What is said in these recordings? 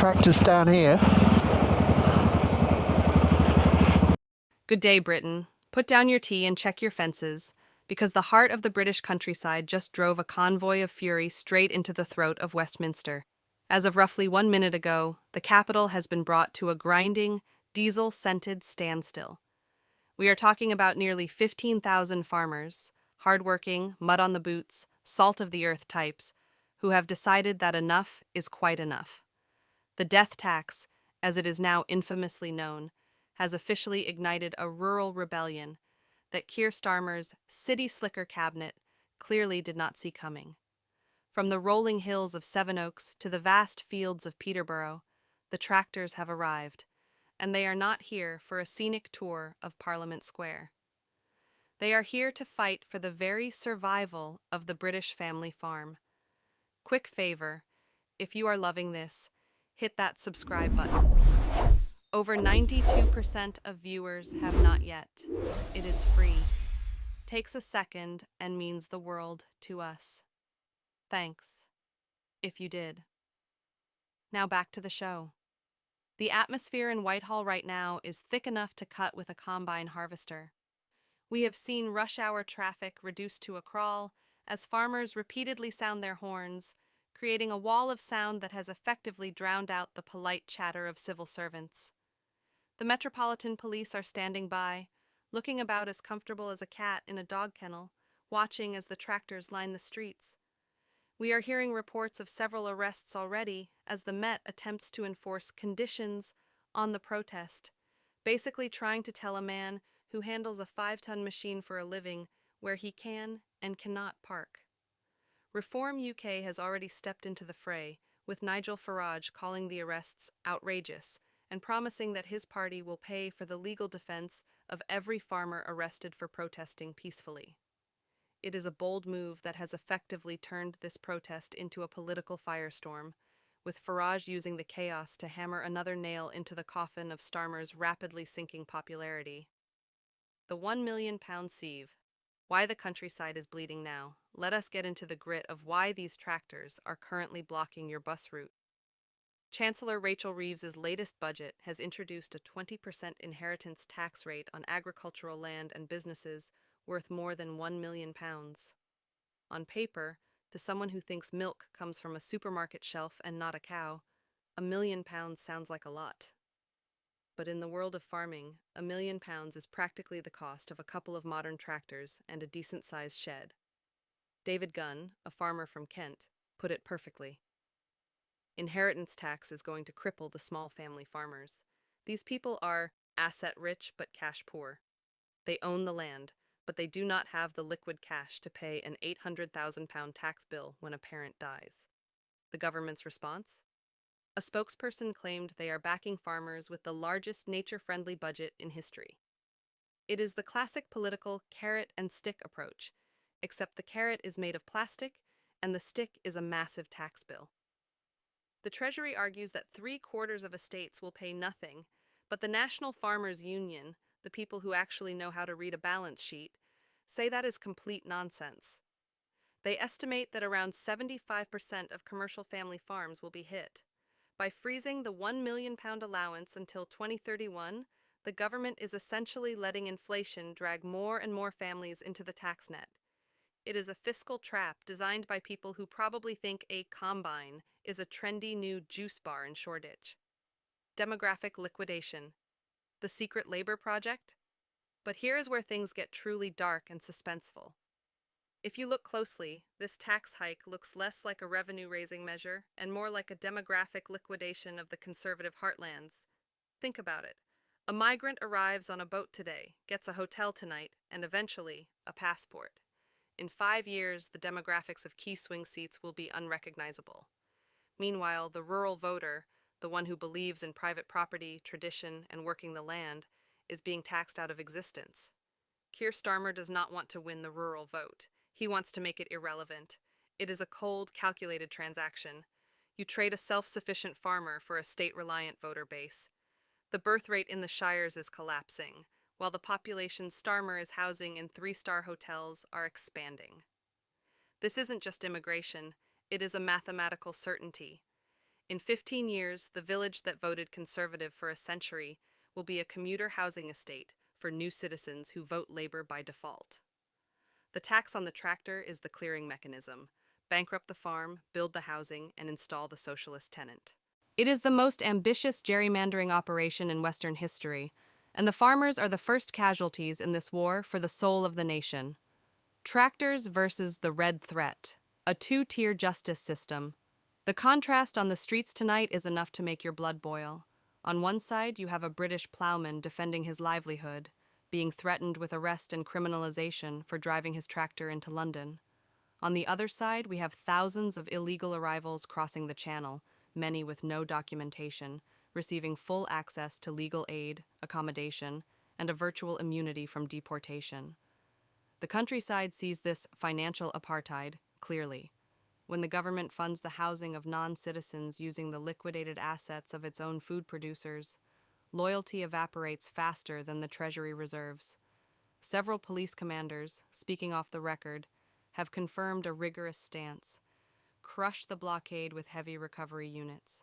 tractors down here. Good day, Britain. Put down your tea and check your fences, because the heart of the British countryside just drove a convoy of fury straight into the throat of Westminster. As of roughly 1 minute ago, the capital has been brought to a grinding, diesel-scented standstill. We are talking about nearly 15,000 farmers, hardworking, mud-on-the-boots, salt-of-the-earth types, who have decided that enough is quite enough. The death tax, as it is now infamously known, has officially ignited a rural rebellion that Keir Starmer's city slicker cabinet clearly did not see coming. From the rolling hills of Sevenoaks to the vast fields of Peterborough, the tractors have arrived, and they are not here for a scenic tour of Parliament Square. They are here to fight for the very survival of the British family farm. Quick favor, if you are loving this, hit that subscribe button. Over 92% of viewers have not yet. It is free. Takes a second and means the world to us. Thanks, if you did. Now back to the show. The atmosphere in Whitehall right now is thick enough to cut with a combine harvester. We have seen rush hour traffic reduced to a crawl as farmers repeatedly sound their horns, creating a wall of sound that has effectively drowned out the polite chatter of civil servants. The Metropolitan Police are standing by, looking about as comfortable as a cat in a dog kennel, watching as the tractors line the streets. We are hearing reports of several arrests already as the Met attempts to enforce conditions on the protest, basically trying to tell a man who handles a 5-ton machine for a living where he can and cannot park. Reform UK has already stepped into the fray, with Nigel Farage calling the arrests outrageous and promising that his party will pay for the legal defense of every farmer arrested for protesting peacefully. It is a bold move that has effectively turned this protest into a political firestorm, with Farage using the chaos to hammer another nail into the coffin of Starmer's rapidly sinking popularity. The £1 million sieve. Why the countryside is bleeding now. Let us get into the grit of why these tractors are currently blocking your bus route. Chancellor Rachel Reeves's latest budget has introduced a 20% inheritance tax rate on agricultural land and businesses worth more than £1 million. On paper, to someone who thinks milk comes from a supermarket shelf and not a cow, £1 million sounds like a lot. But in the world of farming, £1 million is practically the cost of a couple of modern tractors and a decent-sized shed. David Gunn, a farmer from Kent, put it perfectly. Inheritance tax is going to cripple the small family farmers. These people are asset-rich but cash-poor. They own the land, but they do not have the liquid cash to pay an £800,000 tax bill when a parent dies. The government's response? A spokesperson claimed they are backing farmers with the largest nature-friendly budget in history. It is the classic political carrot-and-stick approach, except the carrot is made of plastic and the stick is a massive tax bill. The Treasury argues that 3/4 of estates will pay nothing, but the National Farmers Union, the people who actually know how to read a balance sheet, say that is complete nonsense. They estimate that around 75% of commercial family farms will be hit. By freezing the £1 million allowance until 2031, the government is essentially letting inflation drag more and more families into the tax net. It is a fiscal trap designed by people who probably think a combine is a trendy new juice bar in Shoreditch. Demographic liquidation. The secret labor project? But here is where things get truly dark and suspenseful. If you look closely, this tax hike looks less like a revenue-raising measure and more like a demographic liquidation of the conservative heartlands. Think about it. A migrant arrives on a boat today, gets a hotel tonight, and eventually, a passport. In 5 years, the demographics of key swing seats will be unrecognizable. Meanwhile, the rural voter, the one who believes in private property, tradition, and working the land, is being taxed out of existence. Keir Starmer does not want to win the rural vote. He wants to make it irrelevant. It is a cold, calculated transaction. You trade a self-sufficient farmer for a state-reliant voter base. The birth rate in the shires is collapsing, while the population Starmer is housing in 3-star hotels are expanding. This isn't just immigration, it is a mathematical certainty. In 15 years, the village that voted conservative for a century will be a commuter housing estate for new citizens who vote Labor by default. The tax on the tractor is the clearing mechanism. Bankrupt the farm, build the housing, and install the socialist tenant. It is the most ambitious gerrymandering operation in Western history, and the farmers are the first casualties in this war for the soul of the nation. Tractors versus the Red Threat, a two-tier justice system. The contrast on the streets tonight is enough to make your blood boil. On one side, you have a British ploughman defending his livelihood, being threatened with arrest and criminalization for driving his tractor into London. On the other side, we have thousands of illegal arrivals crossing the channel, many with no documentation, receiving full access to legal aid, accommodation, and a virtual immunity from deportation. The countryside sees this financial apartheid clearly. When the government funds the housing of non-citizens using the liquidated assets of its own food producers, loyalty evaporates faster than the Treasury reserves. Several police commanders, speaking off the record, have confirmed a rigorous stance: crush the blockade with heavy recovery units.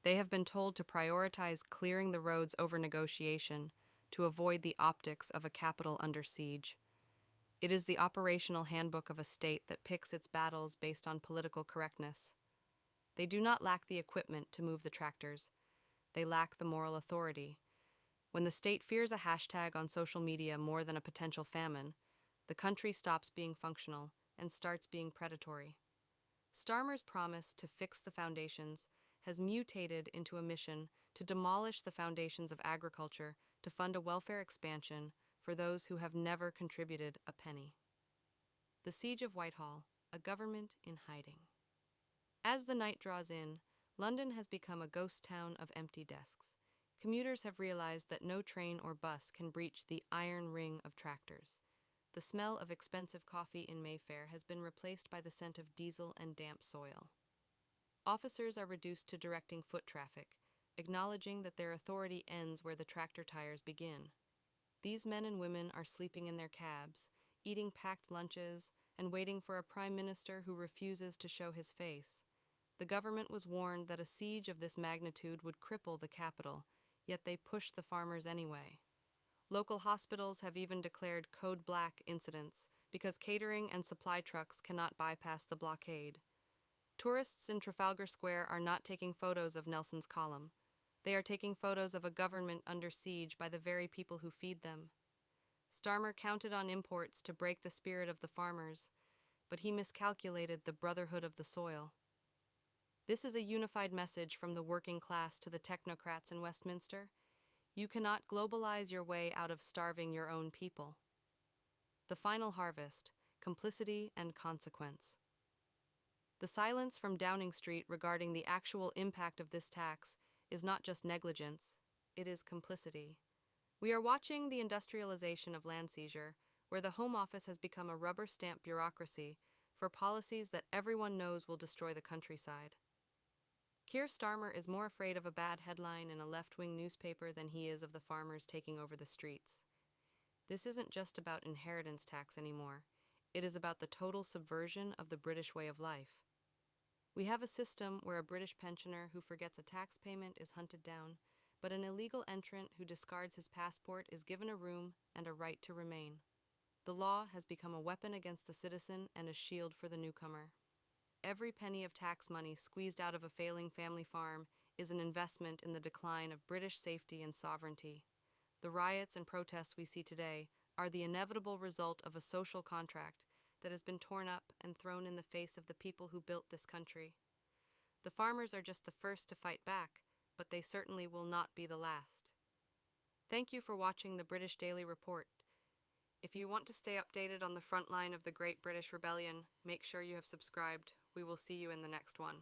They have been told to prioritize clearing the roads over negotiation to avoid the optics of a capital under siege. It is the operational handbook of a state that picks its battles based on political correctness. They do not lack the equipment to move the tractors. They lack the moral authority. When the state fears a hashtag on social media more than a potential famine, the country stops being functional and starts being predatory. Starmer's promise to fix the foundations has mutated into a mission to demolish the foundations of agriculture to fund a welfare expansion for those who have never contributed a penny. The Siege of Whitehall, a government in hiding. As the night draws in, London has become a ghost town of empty desks. Commuters have realized that no train or bus can breach the iron ring of tractors. The smell of expensive coffee in Mayfair has been replaced by the scent of diesel and damp soil. Officers are reduced to directing foot traffic, acknowledging that their authority ends where the tractor tires begin. These men and women are sleeping in their cabs, eating packed lunches, and waiting for a prime minister who refuses to show his face. The government was warned that a siege of this magnitude would cripple the capital, yet they pushed the farmers anyway. Local hospitals have even declared code black incidents because catering and supply trucks cannot bypass the blockade. Tourists in Trafalgar Square are not taking photos of Nelson's column. They are taking photos of a government under siege by the very people who feed them. Starmer counted on imports to break the spirit of the farmers, but he miscalculated the brotherhood of the soil. This is a unified message from the working class to the technocrats in Westminster. You cannot globalize your way out of starving your own people. The final harvest: complicity and consequence. The silence from Downing Street regarding the actual impact of this tax is not just negligence, it is complicity. We are watching the industrialization of land seizure, where the Home Office has become a rubber stamp bureaucracy for policies that everyone knows will destroy the countryside. Keir Starmer is more afraid of a bad headline in a left-wing newspaper than he is of the farmers taking over the streets. This isn't just about inheritance tax anymore. It is about the total subversion of the British way of life. We have a system where a British pensioner who forgets a tax payment is hunted down, but an illegal entrant who discards his passport is given a room and a right to remain. The law has become a weapon against the citizen and a shield for the newcomer. Every penny of tax money squeezed out of a failing family farm is an investment in the decline of British safety and sovereignty. The riots and protests we see today are the inevitable result of a social contract that has been torn up and thrown in the face of the people who built this country. The farmers are just the first to fight back, but they certainly will not be the last. Thank you for watching the British Daily Report. If you want to stay updated on the front line of the Great British Rebellion, make sure you have subscribed. We will see you in the next one.